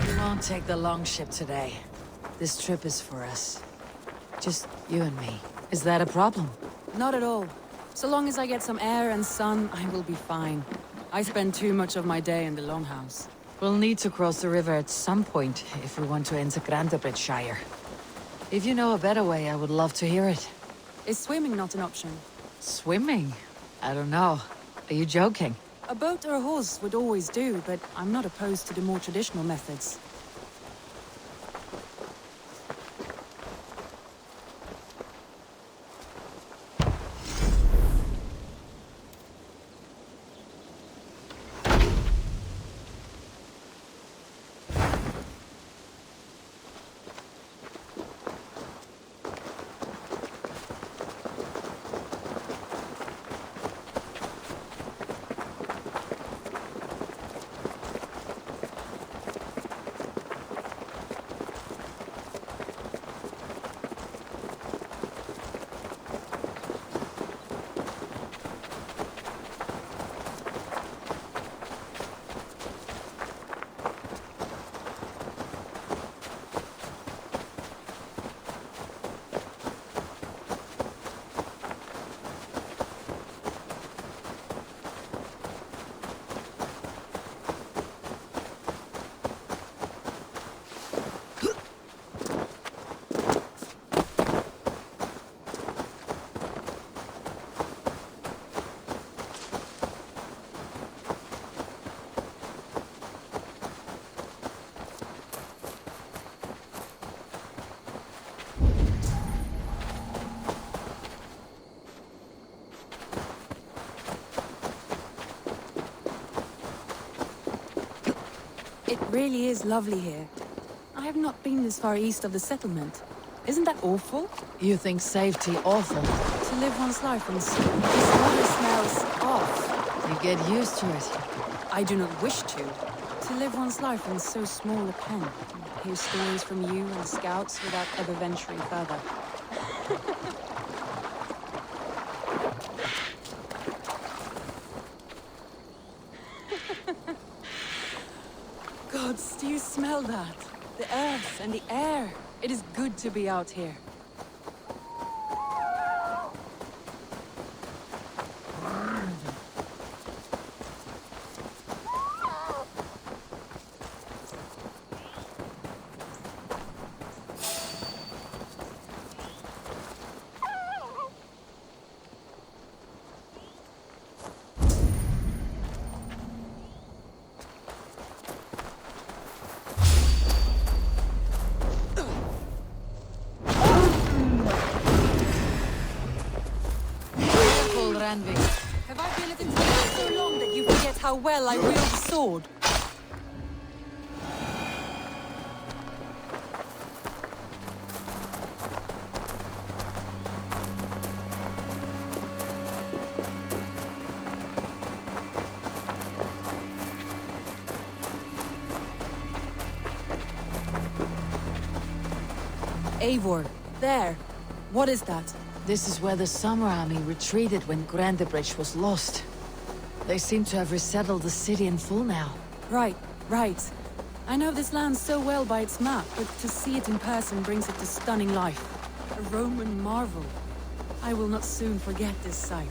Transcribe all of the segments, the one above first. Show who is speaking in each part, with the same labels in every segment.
Speaker 1: We won't take the long ship today. This trip is for us. Just you and me. Is that a problem?
Speaker 2: Not at all. So long as I get some air and sun, I will be fine. I spend too much of my day in the Longhouse.
Speaker 1: We'll need to cross the river at some point if we want to enter Grantebridgeshire. If you know a better way, I would love to hear it.
Speaker 2: Is swimming not an option?
Speaker 1: Swimming? I don't know. Are you joking?
Speaker 2: A boat or a horse would always do, but I'm not opposed to the more traditional methods. It really is lovely here. I have not been this far east of the settlement. Isn't that awful?
Speaker 1: You think safety awful?
Speaker 2: To live one's life in sea. This water smells off.
Speaker 1: You get used to it.
Speaker 2: I do not wish to. To live one's life in so small a pen. Hear stories from you and scouts without ever venturing further. Gods, do you smell that? The earth and the air. It is good to be out here. Have I been at it so long that you forget how well I wield the sword? Eivor, there. What is that?
Speaker 1: This is where the Summer Army retreated when Grantebridge was lost. They seem to have resettled the city in full now.
Speaker 2: Right. I know this land so well by its map, but to see it in person brings it to stunning life. A Roman marvel. I will not soon forget this sight.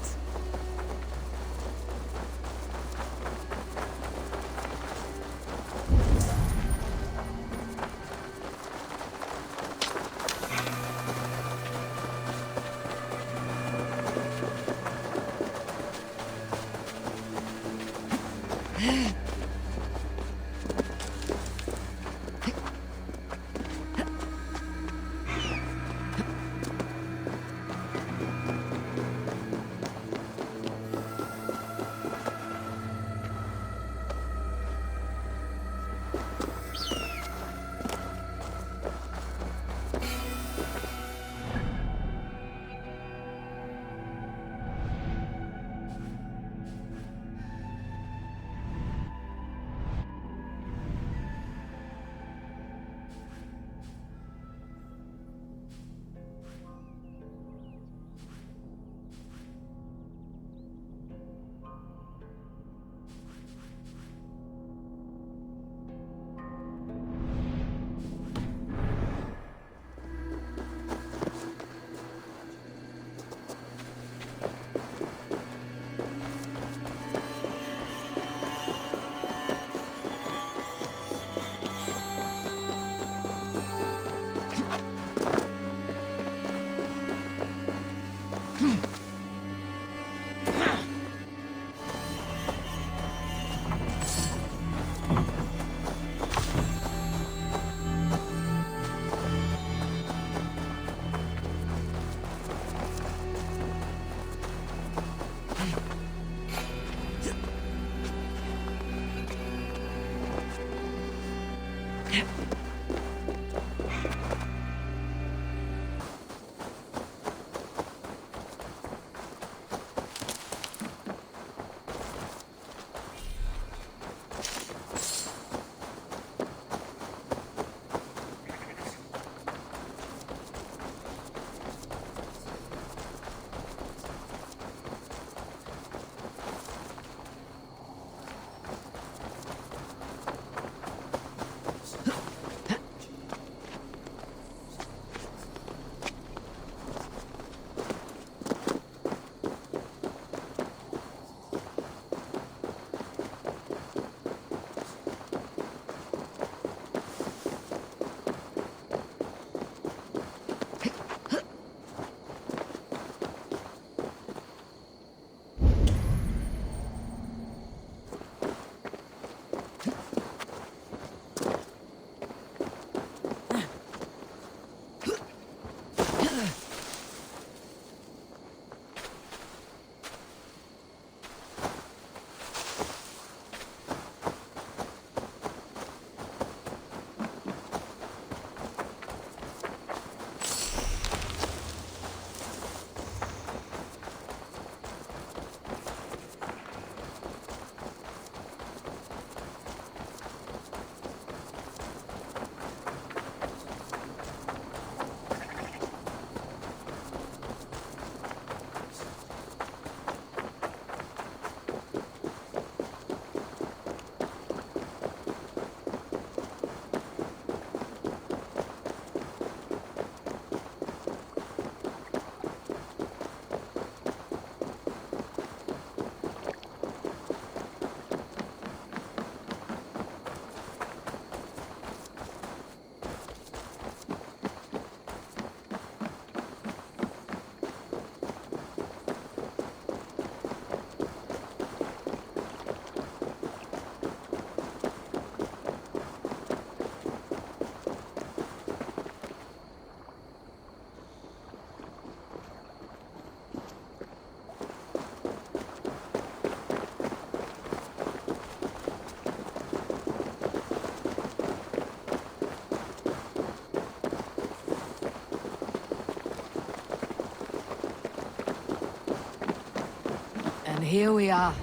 Speaker 1: And here we are.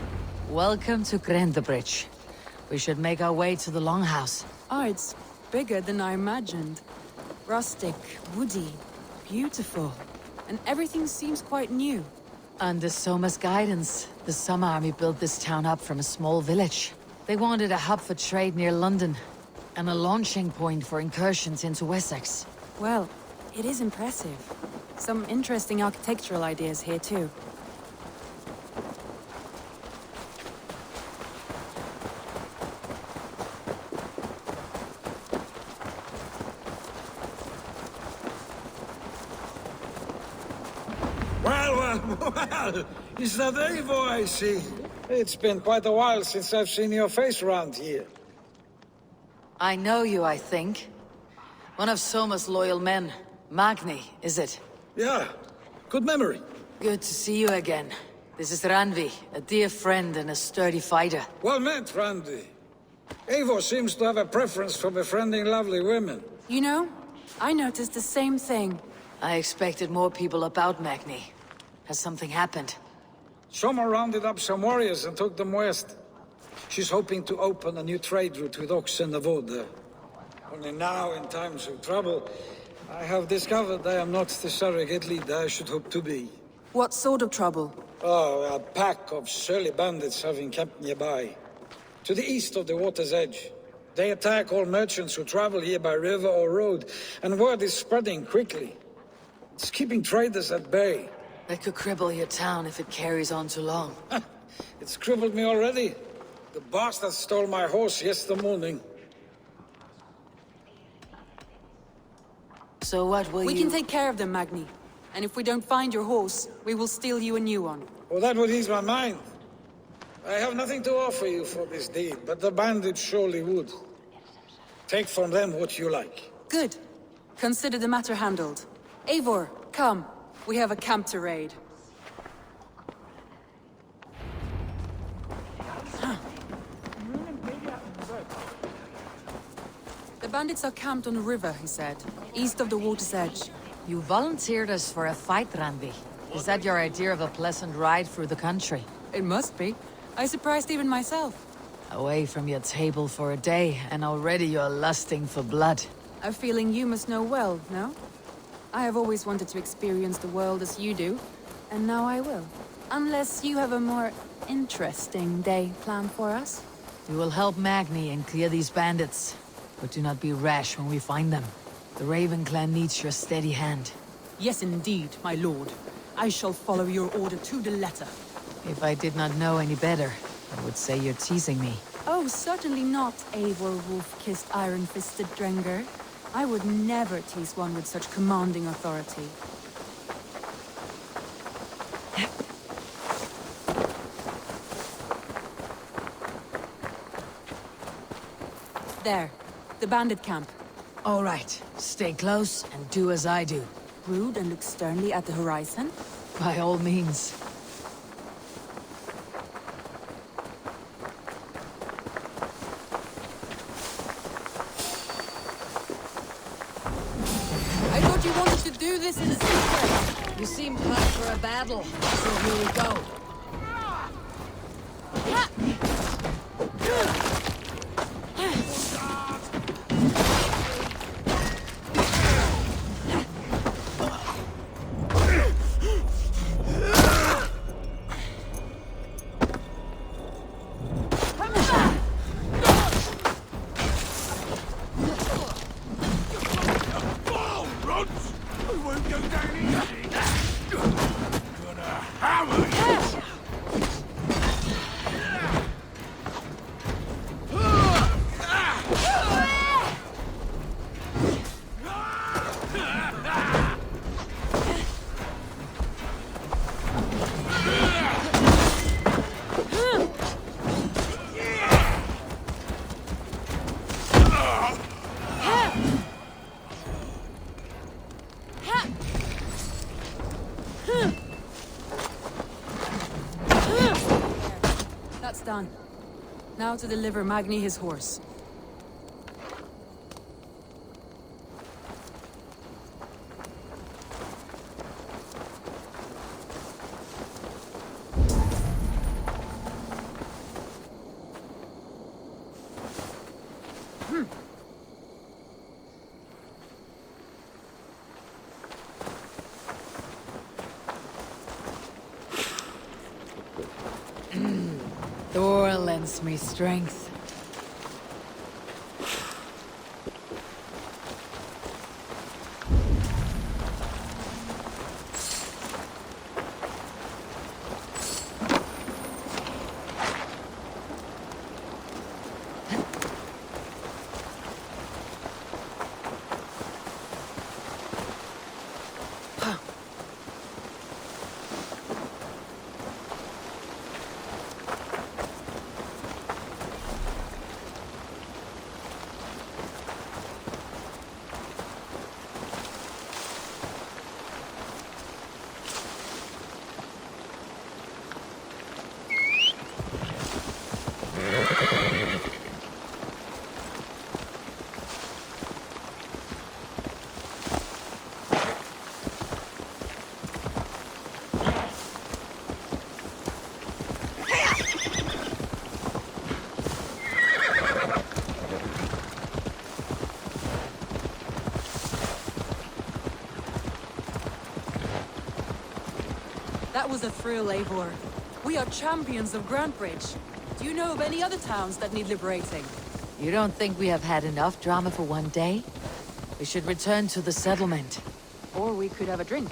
Speaker 1: Welcome to Grantebridge. We should make our way to the Longhouse.
Speaker 2: Oh, it's bigger than I imagined. Rustic, woody, beautiful. And everything seems quite new.
Speaker 1: Under Soma's guidance, the Summer Army built this town up from a small village. They wanted a hub for trade near London, and a launching point for incursions into Wessex.
Speaker 2: Well, it is impressive. Some interesting architectural ideas here too.
Speaker 3: Well, is that Eivor I see? It's been quite a while since I've seen your face around here.
Speaker 1: I know you, I think. One of Soma's loyal men. Magni, is it?
Speaker 3: Yeah, good memory.
Speaker 1: Good to see you again. This is Randvi, a dear friend and a sturdy fighter.
Speaker 3: Well met, Randy. Eivor seems to have a preference for befriending lovely women.
Speaker 2: You know, I noticed the same thing.
Speaker 1: I expected more people about Magni. Has something happened?
Speaker 3: Soma rounded up some warriors and took them west. She's hoping to open a new trade route with Ox and Avoda. Only now, in times of trouble, I have discovered I am not the surrogate leader I should hope to be.
Speaker 2: What sort of trouble?
Speaker 3: Oh, a pack of surly bandits have encamped nearby. To the east of the water's edge. They attack all merchants who travel here by river or road, and word is spreading quickly. It's keeping traders at bay.
Speaker 1: That could cripple your town if it carries on too long.
Speaker 3: It's crippled me already. The bastard stole my horse yesterday morning.
Speaker 1: So what will
Speaker 2: We
Speaker 1: you...
Speaker 2: can take care of them, Magni. And if we don't find your horse, we will steal you a new one.
Speaker 3: Oh, that would ease my mind. I have nothing to offer you for this deed, but the bandits surely would. Take from them what you like.
Speaker 2: Good. Consider the matter handled. Eivor, come. We have a camp to raid. The bandits are camped on a river, he said, east of the water's edge.
Speaker 1: You volunteered us for a fight, Randy. Is that your idea of a pleasant ride through the country?
Speaker 2: It must be. I surprised even myself.
Speaker 1: Away from your table for a day, and already you're lusting for blood.
Speaker 2: A feeling you must know well, no? I have always wanted to experience the world as you do, and now I will. Unless you have a more interesting day planned for us?
Speaker 1: We will help Magni and clear these bandits. But do not be rash when we find them. The Raven clan needs your steady hand.
Speaker 2: Yes, indeed, my lord. I shall follow your order to the letter.
Speaker 1: If I did not know any better, I would say you're teasing me.
Speaker 2: Oh, certainly not, Eivor wolf-kissed iron-fisted Drenger. I would never tease one with such commanding authority. There, the bandit camp.
Speaker 1: All right, stay close and do as I do.
Speaker 2: Rude and look sternly at the horizon.
Speaker 1: By all means.
Speaker 2: I thought you wanted to do this in secret.
Speaker 1: You seem hot for a battle, so here we go.
Speaker 2: That's done. Now to deliver Magni his horse.
Speaker 1: Thor lends me strength.
Speaker 2: That was a thrill, Eivor. We are champions of Grantbridge. Do you know of any other towns that need liberating?
Speaker 1: You don't think we have had enough drama for one day? We should return to the settlement.
Speaker 2: Or we could have a drink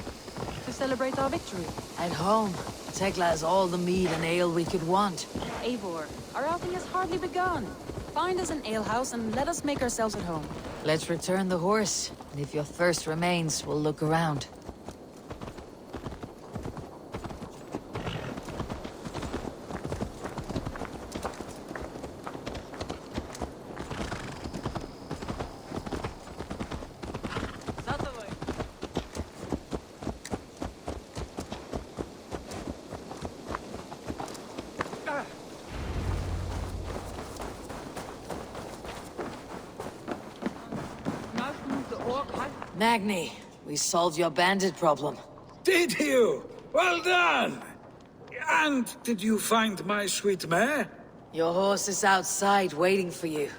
Speaker 2: to celebrate our victory.
Speaker 1: At home, Tekla has all the mead and ale we could want.
Speaker 2: Eivor, our outing has hardly begun. Find us an alehouse and let us make ourselves at home.
Speaker 1: Let's return the horse, and if your thirst remains, we'll look around. Magni, we solved your bandit problem.
Speaker 3: Did you? Well done! And did you find my sweet mare?
Speaker 1: Your horse is outside waiting for you.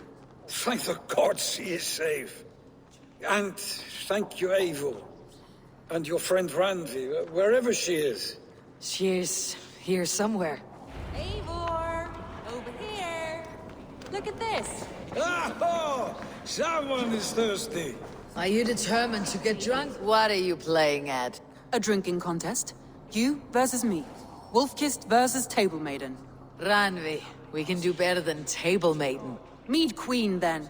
Speaker 3: Thank the gods she is safe. And thank you, Eivor. And your friend Randi, wherever she is.
Speaker 1: She's here somewhere.
Speaker 2: Eivor! Over here! Look at this!
Speaker 3: Oh! Someone is thirsty.
Speaker 1: Are you determined to get drunk? What are you playing at?
Speaker 2: A drinking contest. You versus me. Wolf-kissed versus Table Maiden.
Speaker 1: Ranvi, we can do better than Table Maiden.
Speaker 2: Mead Queen, then.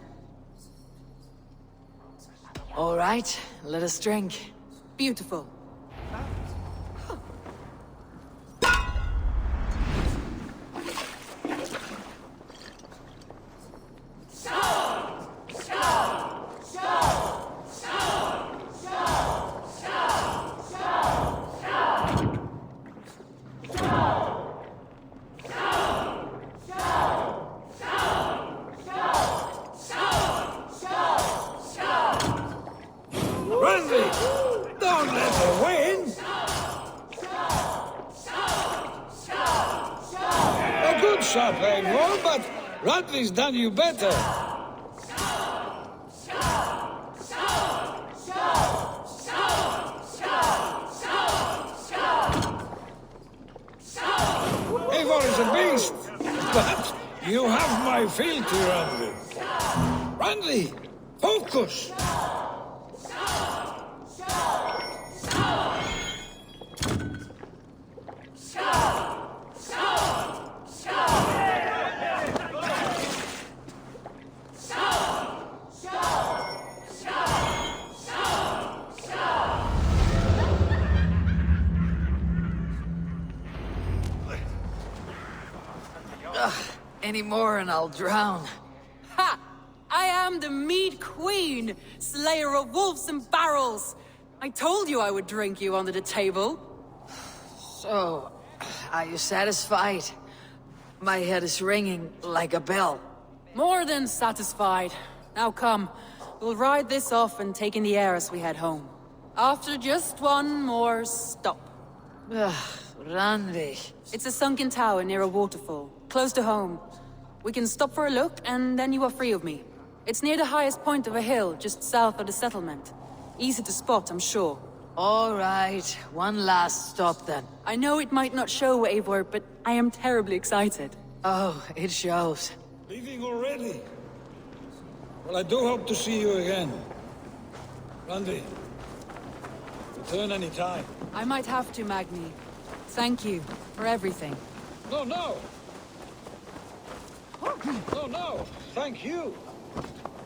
Speaker 1: All right, let us drink.
Speaker 2: Beautiful.
Speaker 3: Randi! Don't let her win! A good shot, Eivor, but Randi's done you better. Eivor is a beast, but you have my fealty, Randi. Randi, focus!
Speaker 1: Any more and I'll drown.
Speaker 2: Ha! I am the Mead Queen, slayer of wolves and barrels. I told you I would drink you under the table.
Speaker 1: So, are you satisfied? My head is ringing like a bell.
Speaker 2: More than satisfied. Now come, we'll ride this off and take in the air as we head home. After just one more stop.
Speaker 1: Ugh, Ranvi.
Speaker 2: It's a sunken tower near a waterfall, close to home. We can stop for a look, and then you are free of me. It's near the highest point of a hill, just south of the settlement. Easy to spot, I'm sure.
Speaker 1: All right, one last stop then.
Speaker 2: I know it might not show, Eivor, but I am terribly excited.
Speaker 1: Oh, it shows.
Speaker 3: Leaving already? Well, I do hope to see you again. Randi, return any time.
Speaker 2: I might have to, Magni. Thank you for everything.
Speaker 3: No, no! No, no! Thank you!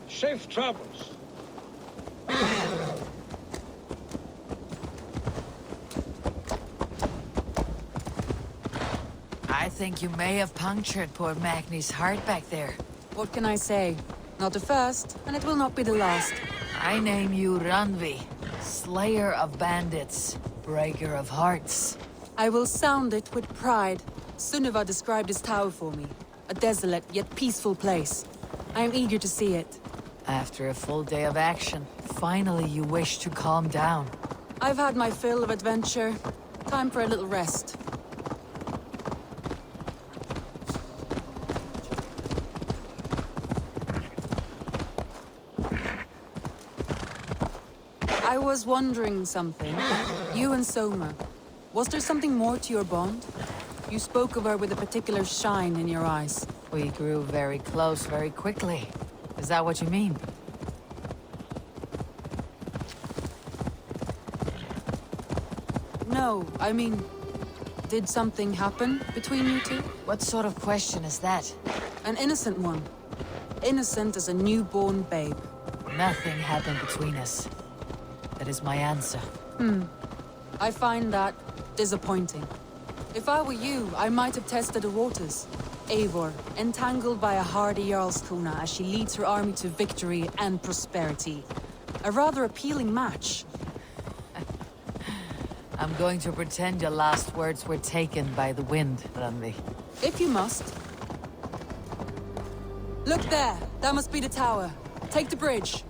Speaker 3: Safe travels.
Speaker 1: I think you may have punctured poor Magni's heart back there.
Speaker 2: What can I say? Not the first, and it will not be the last.
Speaker 1: I name you Ranvi, slayer of bandits, breaker of hearts.
Speaker 2: I will sound it with pride. Sunniva described this tower for me. A desolate yet peaceful place. I am eager to see it.
Speaker 1: After a full day of action, finally you wish to calm down.
Speaker 2: I've had my fill of adventure. Time for a little rest. I was wondering something. You and Soma. Was there something more to your bond? You spoke of her with a particular shine in your eyes.
Speaker 1: We grew very close very quickly. Is that what you mean?
Speaker 2: No, I mean... Did something happen between you two?
Speaker 1: What sort of question is that?
Speaker 2: An innocent one. Innocent as a newborn babe.
Speaker 1: Nothing happened between us. That is my answer.
Speaker 2: I find that disappointing. If I were you, I might have tested the waters. Eivor, entangled by a hardy Jarlskona as she leads her army to victory and prosperity. A rather appealing match.
Speaker 1: I'm going to pretend your last words were taken by the wind, Ranvi.
Speaker 2: If you must. Look there! That must be the tower. Take the bridge.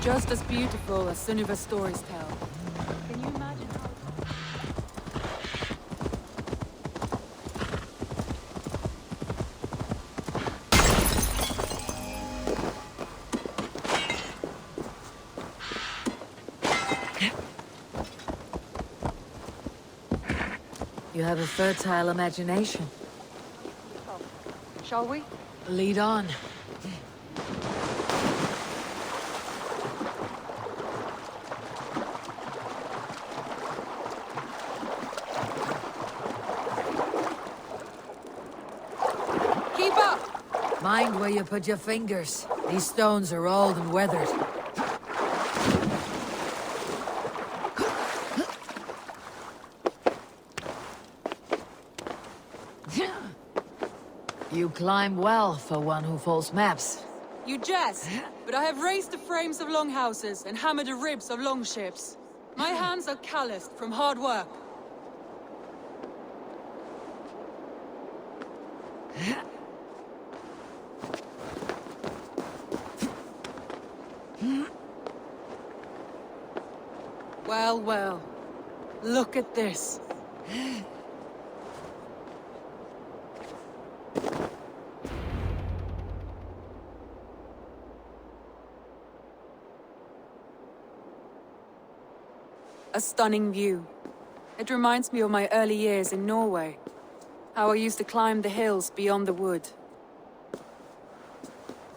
Speaker 2: Just as beautiful as Sunniva's stories tell. Can you imagine how...
Speaker 1: You have a fertile imagination.
Speaker 2: Shall we?
Speaker 1: Lead on.
Speaker 2: Keep up!
Speaker 1: Mind where you put your fingers. These stones are old and weathered. You climb well for one who folds maps.
Speaker 2: You jest, but I have raised the frames of longhouses and hammered the ribs of longships. My hands are calloused from hard work. Well, well. Look at this. A stunning view. It reminds me of my early years in Norway. How I used to climb the hills beyond the wood.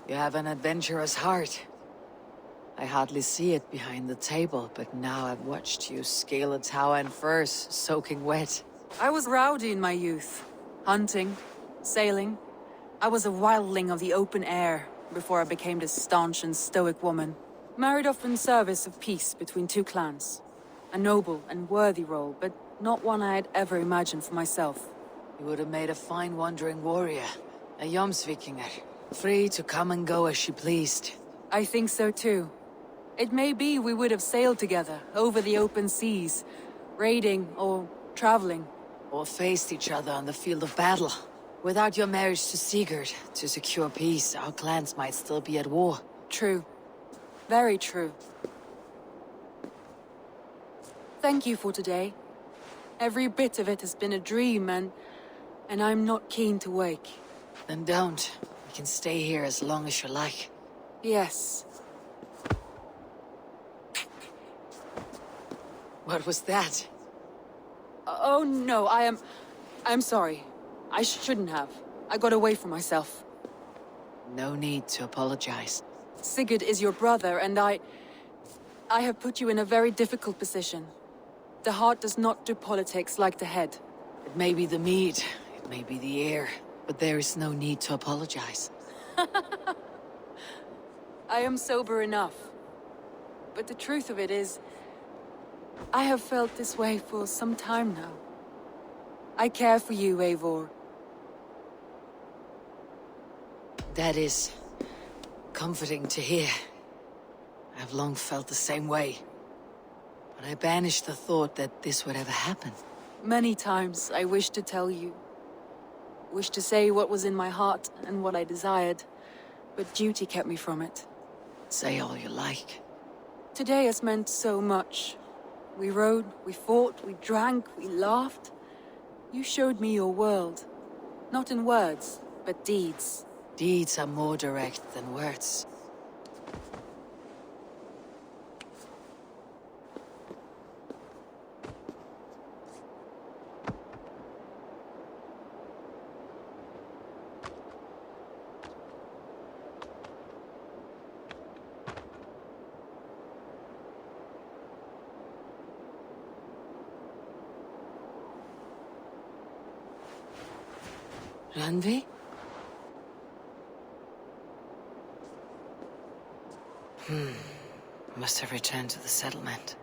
Speaker 1: You have an adventurous heart. I hardly see it behind the table, but now I've watched you scale a tower in furs, soaking wet.
Speaker 2: I was rowdy in my youth. Hunting, sailing. I was a wildling of the open air before I became this staunch and stoic woman. Married off in service of peace between two clans. A noble and worthy role, but not one I had ever imagined for myself.
Speaker 1: You would have made a fine wandering warrior, a Jomsvikinger, free to come and go as she pleased.
Speaker 2: I think so too. It may be we would have sailed together, over the open seas, raiding or traveling.
Speaker 1: Or faced each other on the field of battle. Without your marriage to Sigurd, to secure peace, our clans might still be at war.
Speaker 2: True. Very true. Thank you for today. Every bit of it has been a dream, and I'm not keen to wake.
Speaker 1: Then don't. You can stay here as long as you like.
Speaker 2: Yes.
Speaker 1: What was that?
Speaker 2: Oh no, I'm sorry. I shouldn't have. I got away from myself.
Speaker 1: No need to apologize.
Speaker 2: Sigurd is your brother, and I have put you in a very difficult position. The heart does not do politics like the head.
Speaker 1: It may be the mead, it may be the air, but there is no need to apologize.
Speaker 2: I am sober enough. But the truth of it is, I have felt this way for some time now. I care for you, Eivor.
Speaker 1: That is comforting to hear. I've long felt the same way. But I banished the thought that this would ever happen.
Speaker 2: Many times I wished to tell you. Wished to say what was in my heart and what I desired. But duty kept me from it.
Speaker 1: Say all you like.
Speaker 2: Today has meant so much. We rode, we fought, we drank, we laughed. You showed me your world. Not in words, but deeds.
Speaker 1: Deeds are more direct than words. Randvi? Must have returned to the settlement.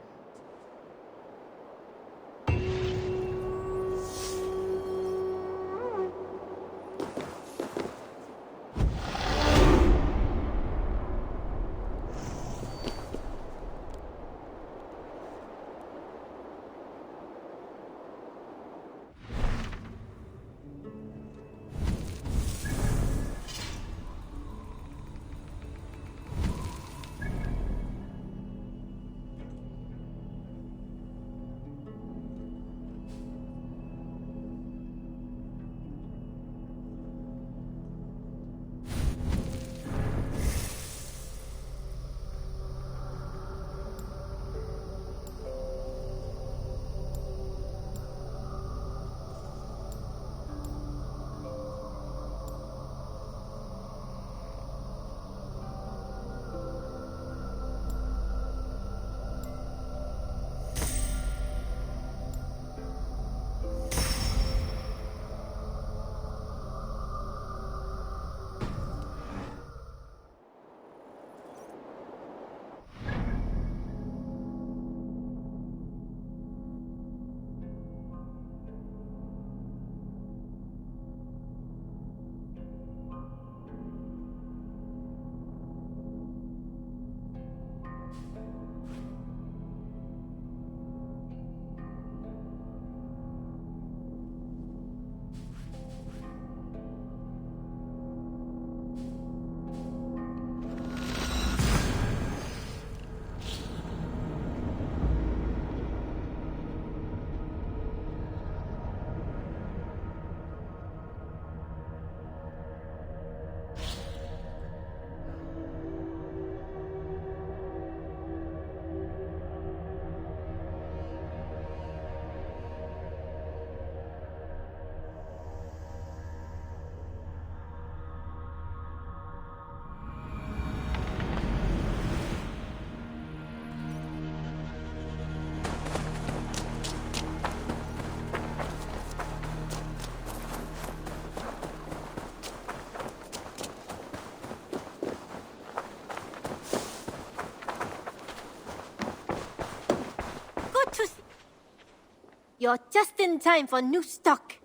Speaker 4: You're just in time for new stock.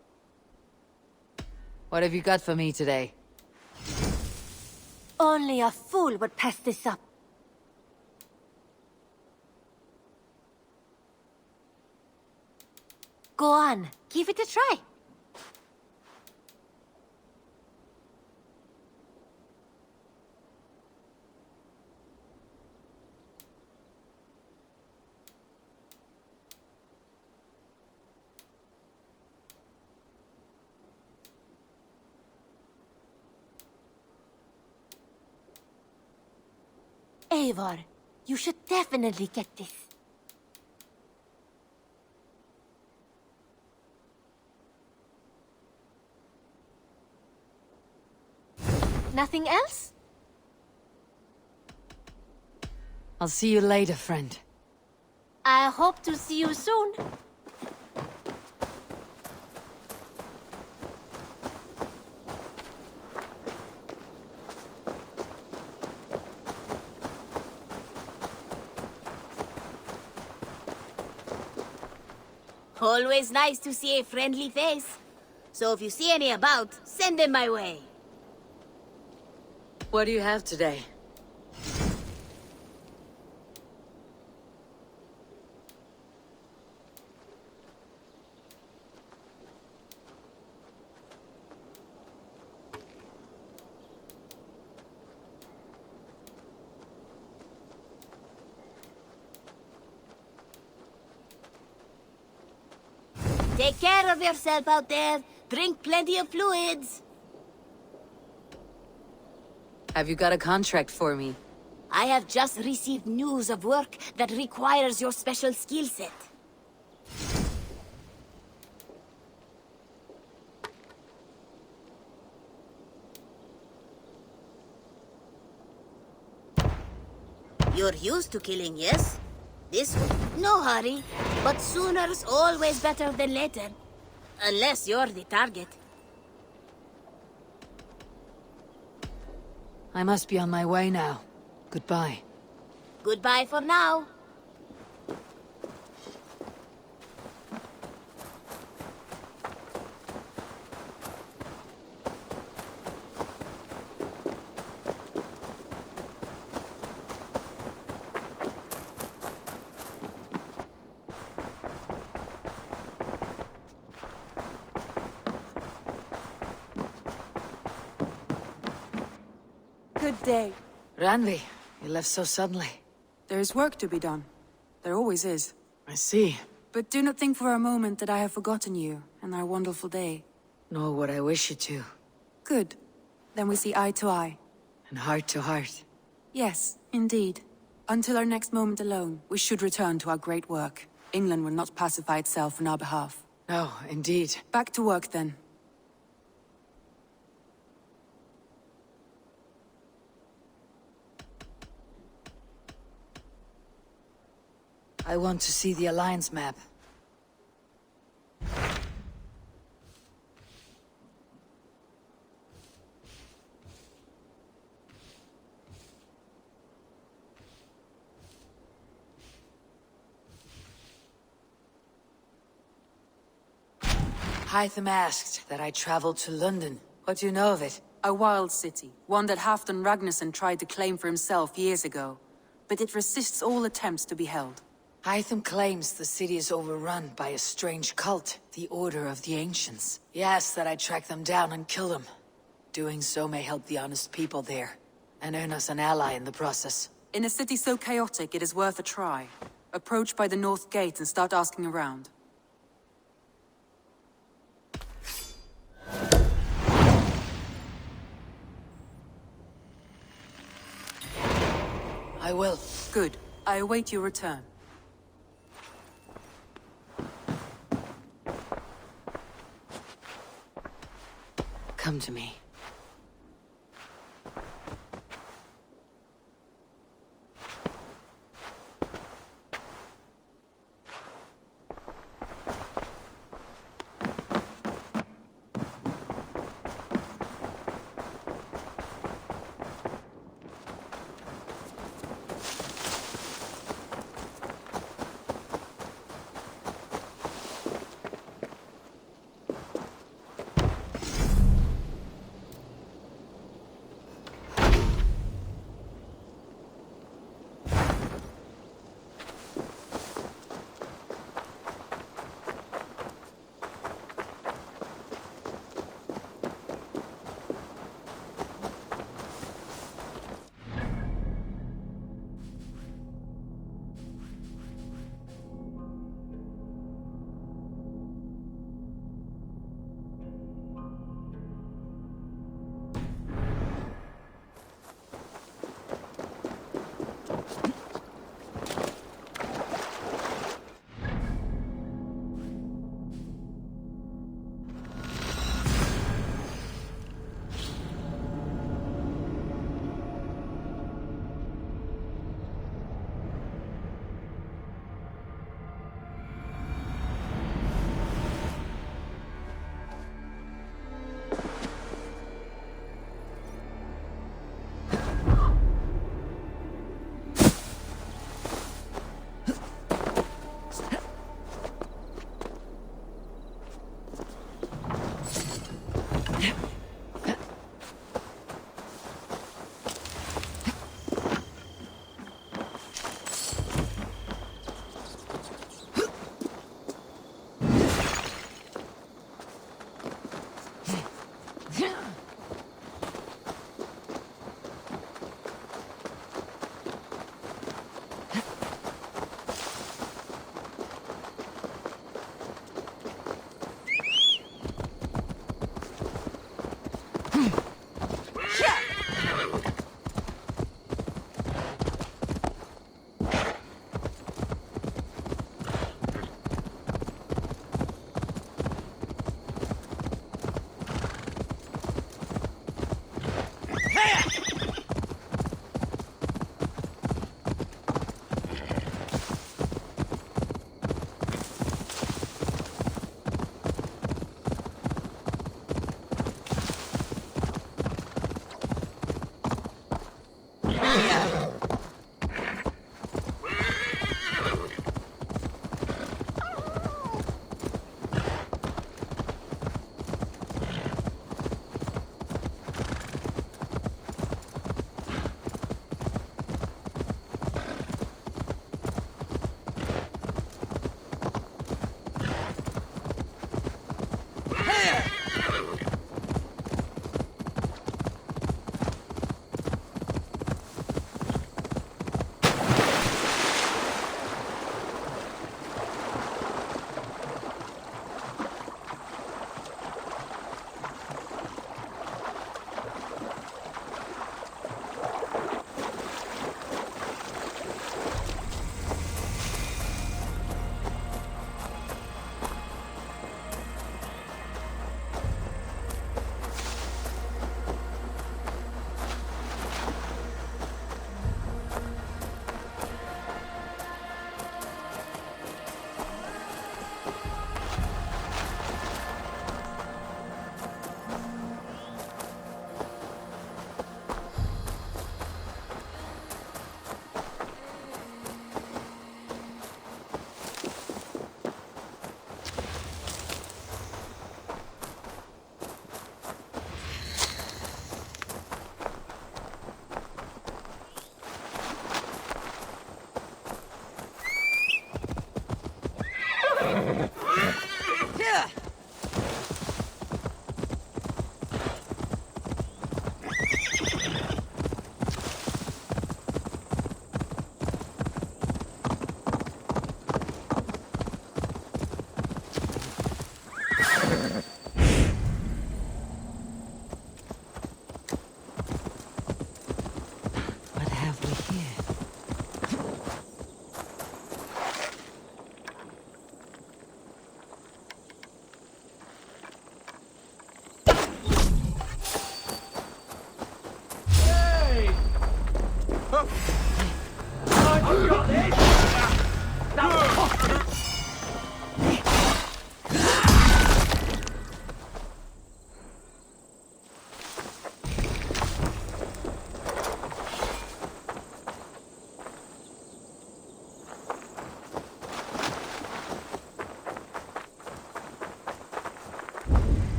Speaker 1: What have you got for me today?
Speaker 4: Only a fool would pass this up. Go on, give it a try. Eivor, you should definitely get this. Nothing else?
Speaker 1: I'll see you later, friend.
Speaker 4: I hope to see you soon.
Speaker 5: Always nice to see a friendly face. So if you see any about, send them my way.
Speaker 1: What do you have today?
Speaker 5: Take care of yourself out there. Drink plenty of fluids.
Speaker 2: Have you got a contract for me?
Speaker 5: I have just received news of work that requires your special skill set. You're used to killing, yes? No hurry, but sooner's always better than later. Unless you're the target.
Speaker 1: I must be on my way now. Goodbye.
Speaker 5: Goodbye for now.
Speaker 2: Good day.
Speaker 1: Ranvi, you left so suddenly.
Speaker 2: There is work to be done. There always is.
Speaker 1: I see.
Speaker 2: But do not think for a moment that I have forgotten you and our wonderful day.
Speaker 1: Nor would I wish you to.
Speaker 2: Good. Then we see eye to eye.
Speaker 1: And heart to heart.
Speaker 2: Yes, indeed. Until our next moment alone, we should return to our great work. England will not pacify itself on our behalf.
Speaker 1: No, indeed.
Speaker 2: Back to work then.
Speaker 1: I want to see the Alliance map. Hytham asked that I travel to London. What do you know of it?
Speaker 2: A wild city, one that Halfdan Ragnarsson tried to claim for himself years ago. But it resists all attempts to be held.
Speaker 1: Hytham claims the city is overrun by a strange cult, the Order of the Ancients. He asks that I track them down and kill them. Doing so may help the honest people there, and earn us an ally in the process.
Speaker 2: In a city so chaotic, it is worth a try. Approach by the North Gate and start asking around.
Speaker 1: I will.
Speaker 2: Good. I await your return.
Speaker 1: Come to me.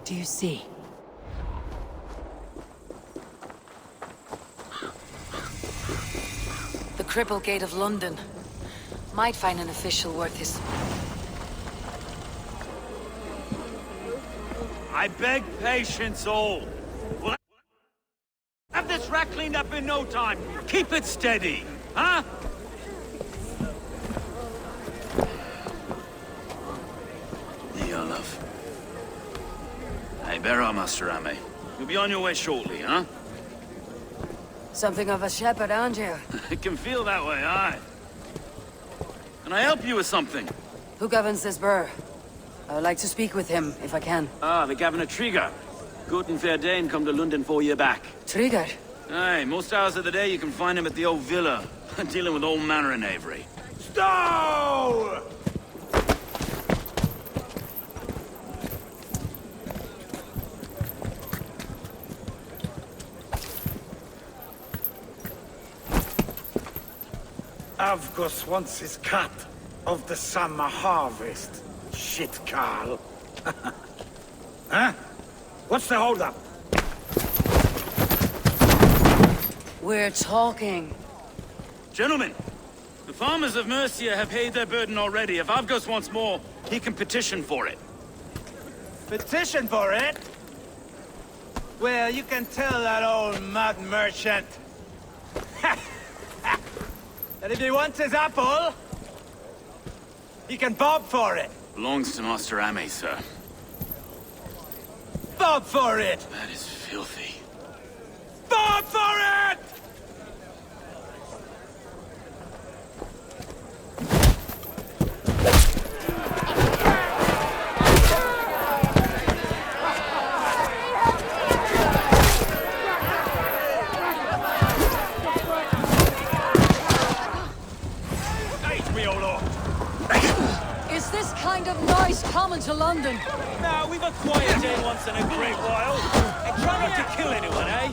Speaker 1: do you see? The Cripple Gate of London. Might find an official worth his...
Speaker 6: I beg patience, all. We'll have this rat cleaned up in no time. Keep it steady, huh? There you are, love. Hey, bear up, Master Ame. You'll be on your way shortly, huh?
Speaker 1: Something of a shepherd, aren't you?
Speaker 6: It can feel that way, aye. Can I help you with something?
Speaker 1: Who governs this burr? I would like to speak with him, if I can.
Speaker 6: Ah, the Governor Trigger. Good and fair Dane come to London 4 year back.
Speaker 1: Trigger?
Speaker 6: Aye, most hours of the day you can find him at the old villa, dealing with all manner in Avery. Stow!
Speaker 3: Avgos wants his cut of the summer harvest. Shit, Carl. Huh? What's the holdup?
Speaker 1: We're talking.
Speaker 6: Gentlemen, the farmers of Mercia have paid their burden already. If Avgos wants more, he can petition for it.
Speaker 7: Petition for it? Well, you can tell that old mud merchant that if he wants his apple, he can bob for it.
Speaker 6: Belongs to Master Ame, sir.
Speaker 7: Bob for it!
Speaker 6: That is filthy.
Speaker 7: Bob for it!
Speaker 1: Is this kind of noise common to London?
Speaker 6: Now, we've a quiet day once in a great while. And try not to kill anyone, eh?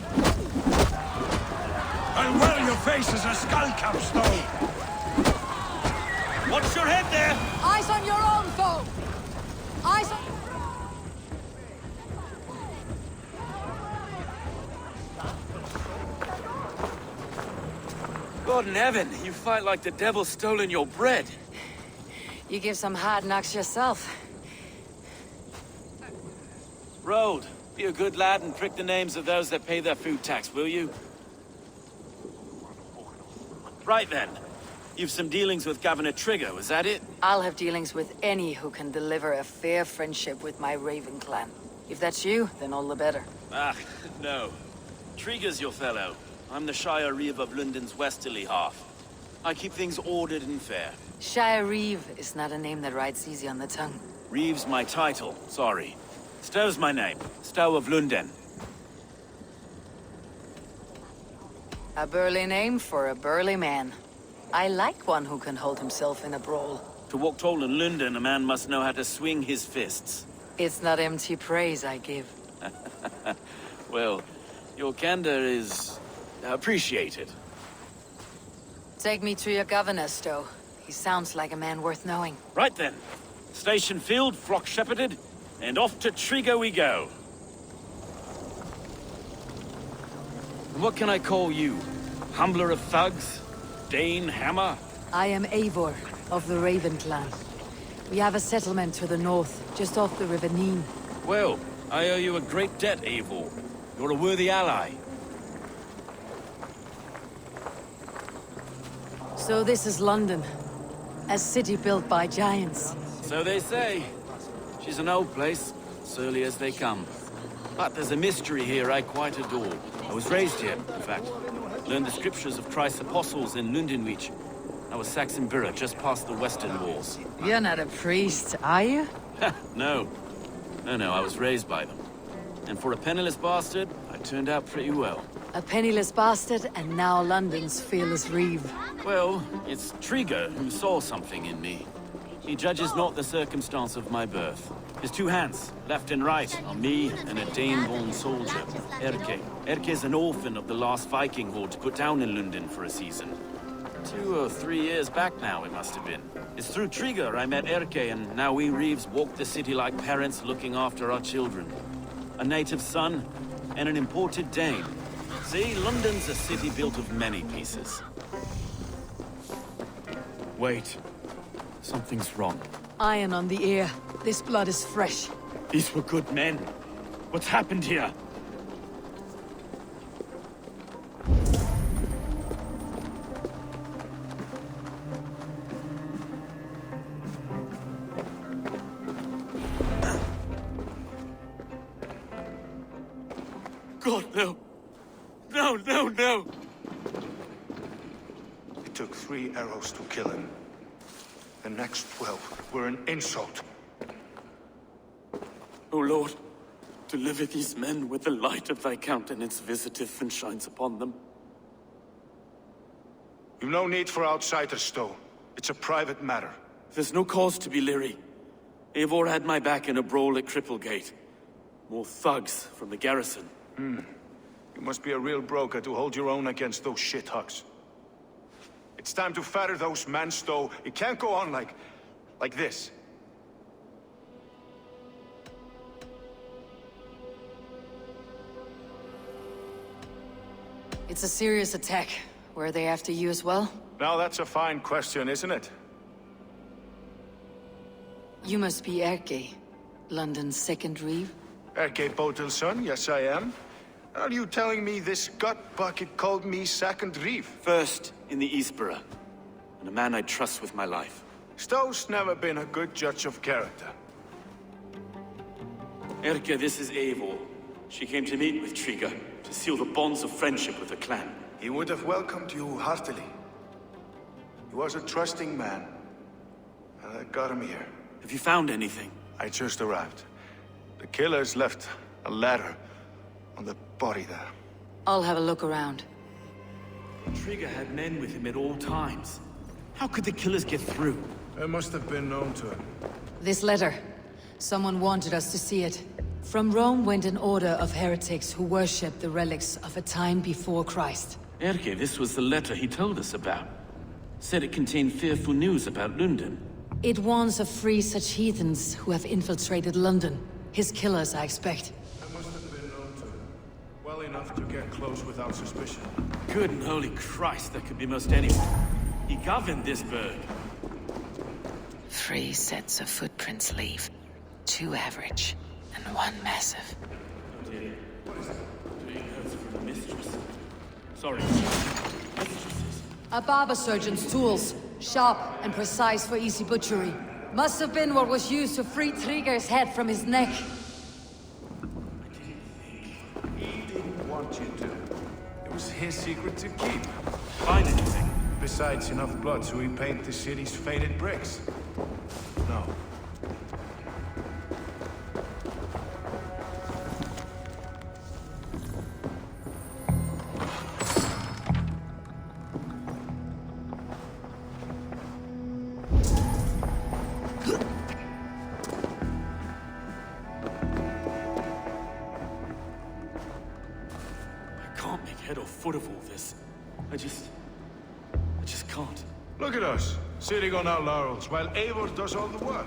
Speaker 3: And well, your face is a skull capstone.
Speaker 6: Watch your head there!
Speaker 1: Eyes on your own foe! Eyes on...
Speaker 6: God in heaven, you fight like the devil's stolen your bread.
Speaker 1: You give some hard knocks yourself.
Speaker 6: Road, be a good lad and prick the names of those that pay their food tax, will you? Right then. You've some dealings with Governor Trigger, was that it?
Speaker 1: I'll have dealings with any who can deliver a fair friendship with my Raven clan. If that's you, then all the better.
Speaker 6: Ah, no. Trigger's your fellow. I'm the Shire Reeve of London's westerly half. I keep things ordered and fair.
Speaker 1: Shire Reeve is not a name that rides easy on the tongue.
Speaker 6: Reeve's my title, sorry. Stow's my name. Stow of London.
Speaker 1: A burly name for a burly man. I like one who can hold himself in a brawl.
Speaker 6: To walk tall in London, a man must know how to swing his fists.
Speaker 1: It's not empty praise I give.
Speaker 6: Well, your candor is appreciated.
Speaker 1: Take me to your governor, Stow. He sounds like a man worth knowing.
Speaker 6: Right then. Station filled, flock shepherded, and off to Trigger we go. And what can I call you? Humbler of thugs? Dane Hammer?
Speaker 2: I am Eivor, of the Raven clan. We have a settlement to the north, just off the River Neen.
Speaker 6: Well, I owe you a great debt, Eivor. You're a worthy ally.
Speaker 2: So this is London. A city built by giants.
Speaker 6: So they say. She's an old place, surly as they come. But there's a mystery here I quite adore. I was raised here, in fact. Learned the scriptures of Christ's apostles in Lundenwich. I was Saxon Borough, just past the western walls.
Speaker 1: You're not a priest, are you?
Speaker 6: No. No, I was raised by them. And for a penniless bastard, I turned out pretty well.
Speaker 2: A penniless bastard, and now London's fearless reeve.
Speaker 6: Well, it's Trigger who saw something in me. He judges not the circumstance of my birth. His two hands, left and right, are me and a Dane-born soldier, Erke. Erke's an orphan of the last Viking horde put down in London for a season. 2 or 3 years back now, it must have been. It's through Trigger I met Erke, and now we Reeves walk the city like parents looking after our children. a native son, and an imported Dane. See, London's a city built of many pieces. Wait. Something's wrong.
Speaker 1: Iron on the ear. This blood is fresh.
Speaker 6: These were good men. What's happened here? God, no. No, no, no!
Speaker 8: It took 3 arrows to kill him. The next 12 were an insult.
Speaker 6: O Lord, deliver these men with the light of thy countenance visiteth and shines upon them.
Speaker 8: You've no need for outsiders, Stowe. It's a private matter.
Speaker 6: There's no cause to be leery. Eivor had my back in a brawl at Cripplegate. More thugs from the garrison.
Speaker 8: You must be a real broker to hold your own against those shithugs. It's time to fetter those men, Stowe. It can't go on like this.
Speaker 1: It's a serious attack. Were they after you as well?
Speaker 8: Now that's a fine question, isn't it?
Speaker 1: You must be Erke, London's second reeve.
Speaker 8: Erke Botel's son, yes I am. Are you telling me this gut bucket called me second reeve?
Speaker 6: First in the Eastborough, and a man I trust with my life.
Speaker 8: Stowe's never been a good judge of character.
Speaker 6: Erke, this is Eivor. She came to meet with Triga, to seal the bonds of friendship with the clan.
Speaker 8: He would have welcomed you heartily. He was a trusting man. And I got him here.
Speaker 6: Have you found anything?
Speaker 8: I just arrived. The killers left a ladder on the body there.
Speaker 1: I'll have a look around.
Speaker 6: Triga had men with him at all times. How could the killers get through?
Speaker 8: It must have been known to him.
Speaker 1: This letter. Someone wanted us to see it. From Rome went an order of heretics who worshipped the relics of a time before Christ.
Speaker 6: Erke, this was the letter he told us about. Said it contained fearful news about London.
Speaker 1: It warns of free such heathens who have infiltrated London. His killers, I expect.
Speaker 8: It must have been known to him. Well enough to get close without suspicion.
Speaker 6: Good and holy Christ, that could be most anyone. He governed this burg.
Speaker 1: 3 sets of footprints leave. 2 average, and 1 massive.
Speaker 6: Oh dear. What is that? 3 notes from the mistress. Sorry. Mistresses.
Speaker 1: A barber surgeon's tools. Sharp and precise for easy butchery. Must have been what was used to free Triga's head from his neck.
Speaker 8: He didn't want you to. It was his secret to keep.
Speaker 6: Find anything?
Speaker 8: Besides enough blood so he paint the city's faded bricks. No.
Speaker 6: I can't make head or foot of all this. I just can't.
Speaker 8: Look at us, sitting on our laurels, while Eivor does all the work.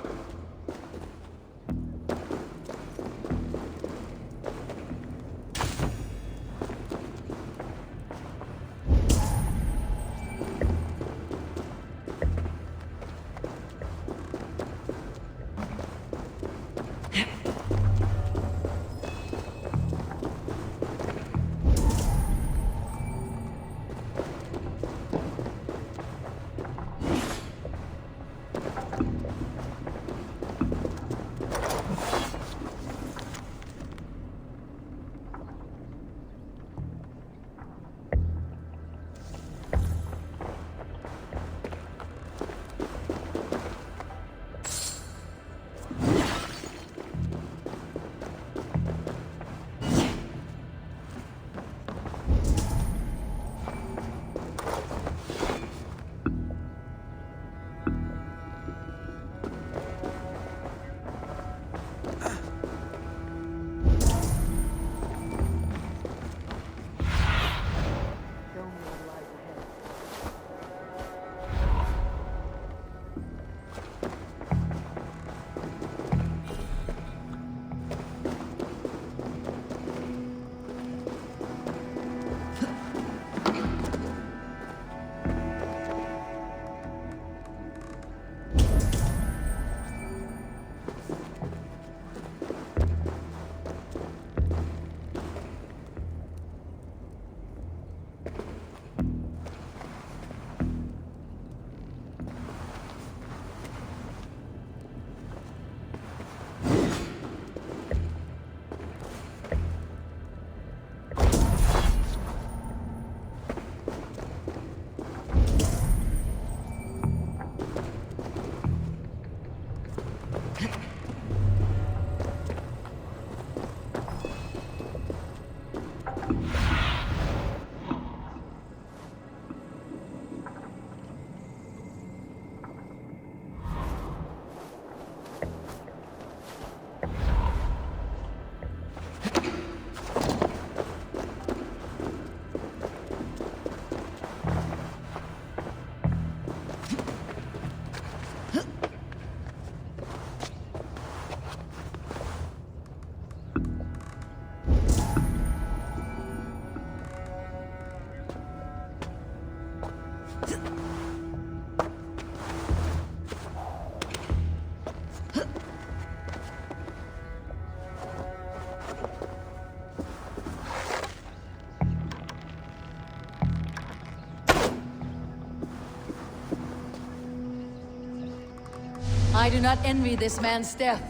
Speaker 1: I do not envy this man's death.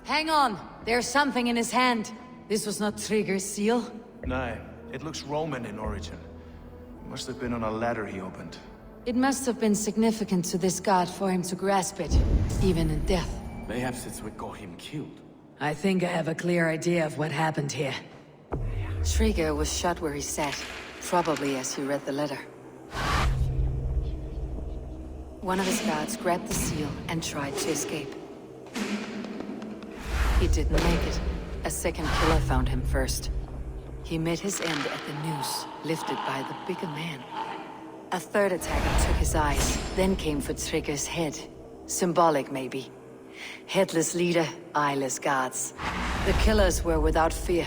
Speaker 1: Hang on, there's something in his hand. This was not Trigger's seal.
Speaker 8: No, it looks Roman in origin. Must have been on a ladder he opened.
Speaker 1: It must have been significant to this god for him to grasp it, even in death.
Speaker 6: Mayhaps it's what got him killed.
Speaker 1: I think I have a clear idea of what happened here. Trigger was shot where he sat, probably as he read the letter. One of his guards grabbed the seal and tried to escape. He didn't make it. A second killer found him first. He met his end at the noose, lifted by the bigger man. A third attacker took his eyes, then came for Trigger's head. Symbolic, maybe. Headless leader, eyeless guards. The killers were without fear.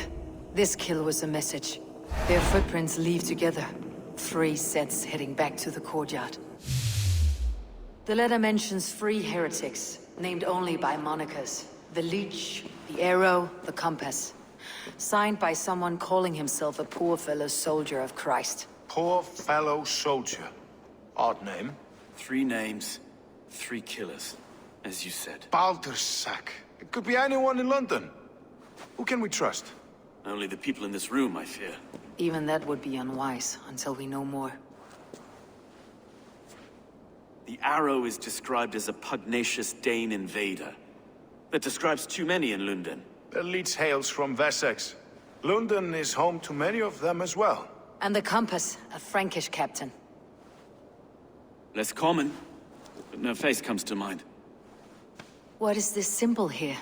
Speaker 1: This kill was a message. Their footprints leave together. 3 sets heading back to the courtyard. The letter mentions 3 heretics, named only by monikers. The Leech, the Arrow, the Compass. Signed by someone calling himself a poor fellow soldier of Christ.
Speaker 8: Poor fellow soldier. Odd name.
Speaker 6: 3 names, 3 killers, as you said.
Speaker 8: Baldersack. It could be anyone in London. Who can we trust?
Speaker 6: Only the people in this room, I fear.
Speaker 1: Even that would be unwise, until we know more.
Speaker 6: The Arrow is described as a pugnacious Dane invader. That describes too many in London.
Speaker 8: The Leech hails from Wessex. London is home to many of them as well.
Speaker 1: And the Compass, a Frankish captain.
Speaker 6: Less common, but no face comes to mind.
Speaker 1: What is this symbol here?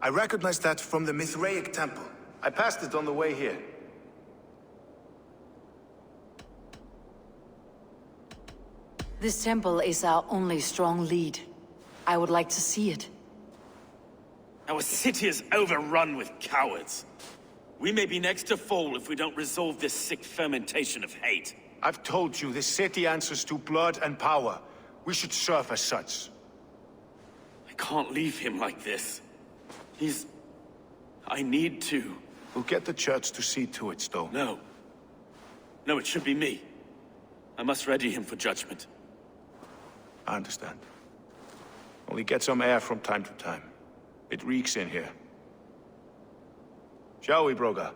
Speaker 8: I recognize that from the Mithraic temple. I passed it on the way here.
Speaker 1: This temple is our only strong lead. I would like to see it.
Speaker 6: Our city is overrun with cowards. We may be next to fall if we don't resolve this sick fermentation of hate.
Speaker 8: I've told you, this city answers to blood and power. We should serve as such.
Speaker 6: I can't leave him like this. I need to.
Speaker 8: We'll get the church to see to it, Stowe.
Speaker 6: No. No, it should be me. I must ready him for judgment.
Speaker 8: I understand. Only get some air from time to time. It reeks in here. Shall we, Broga?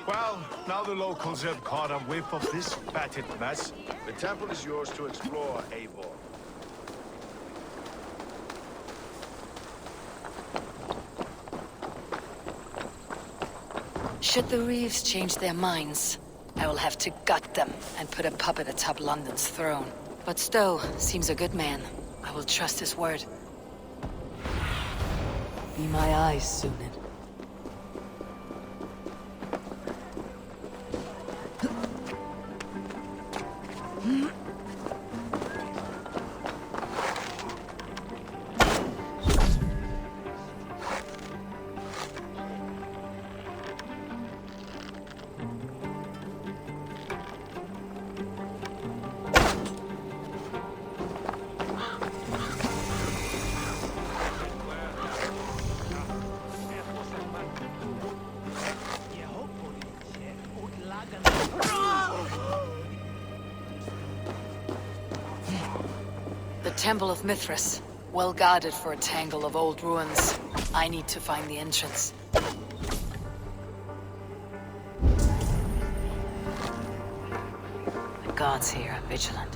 Speaker 8: Well, now the locals have caught a whiff of this fatted mess. The temple is yours to explore, Eivor.
Speaker 1: Should the Reeves change their minds, I will have to gut them and put a puppet atop London's throne. But Stowe seems a good man. I will trust his word. Be my eyes, Sunan. The Temple of Mithras. Well guarded for a tangle of old ruins. I need to find the entrance. guards here are vigilant.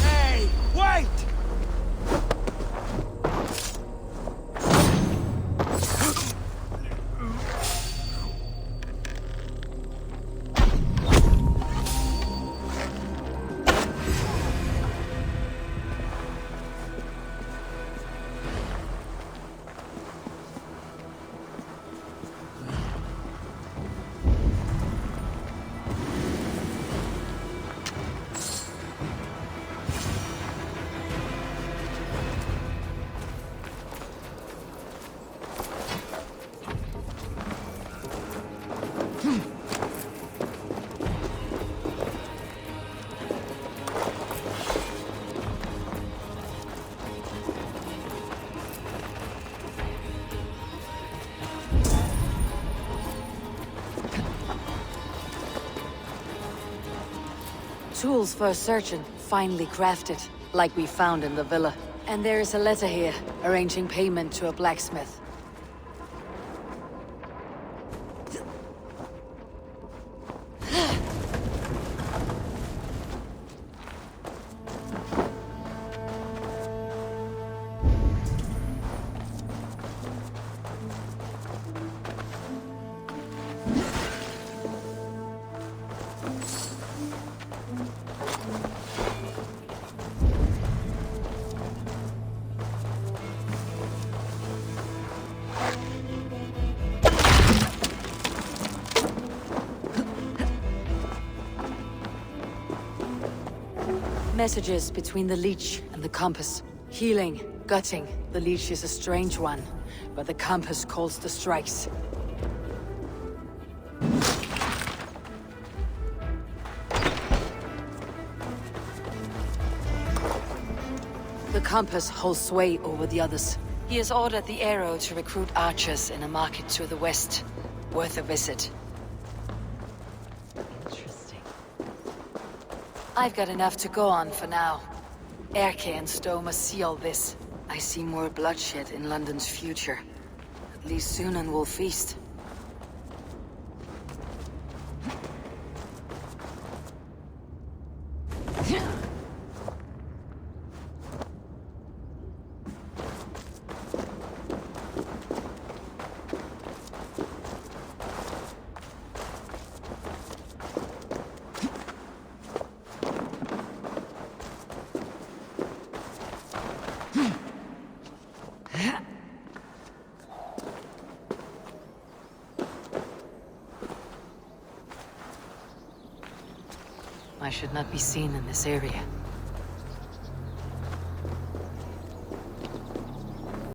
Speaker 7: Hey, wait!
Speaker 1: Tools for searching, finely crafted, like we found in the villa. And there is a letter here, arranging payment to a blacksmith. Messages between the leech and the compass. Healing, gutting. The leech is a strange one, but the compass calls the strikes. The compass holds sway over the others. He has ordered the arrow to recruit archers in a market to the west. Worth a visit. I've got enough to go on for now. Erke and Stowe must see all this. I see more bloodshed in London's future. At least Sunan will feast. I should not be seen in this area.